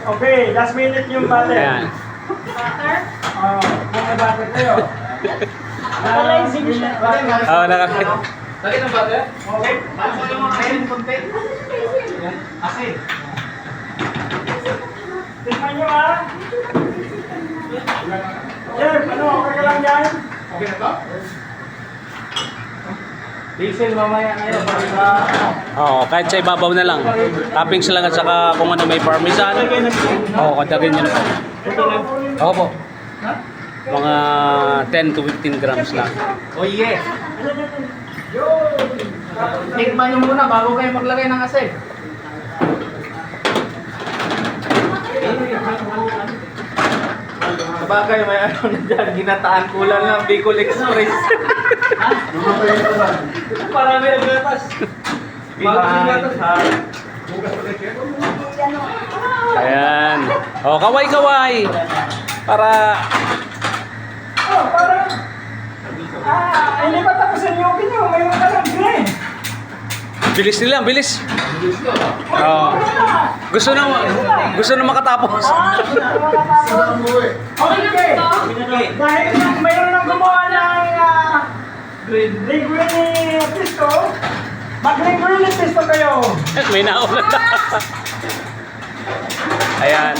Okay, last minute yung butter. Ayan. Kung may butter kayo. Paralyzing siya. Oh, nakapit. Lagi ng butter? Okay. Paano ko yung mga kain konti? Asin. Tignan nyo ha. Sir, ano, okay ka lang yan? Okay na to? Diesel mamaya na yun. Oo, kahit sa ibabaw na lang. Toppings lang at saka kung ano may parmesan. Oo, kadagin nyo na po. Oo po. Mga 10 to 15 grams lang. Oh yes. Tikman nyo muna bago kayo maglagay ng asin. Sabagay, may ano na dyan, ginataan kulang ng Bicol Express. Marami ang gatas. Ayan. Oh, kaway-kaway. Para Oh, parang... hindi pa tapos ang yoke nyo. May mga lang green. bilis nila, bilis. Oo. Gusto na makatapos. Okay. Dahil mayroon nang gumawa ng linguine pesto, mag-linguine pesto kayo. May nauna na. Ayan.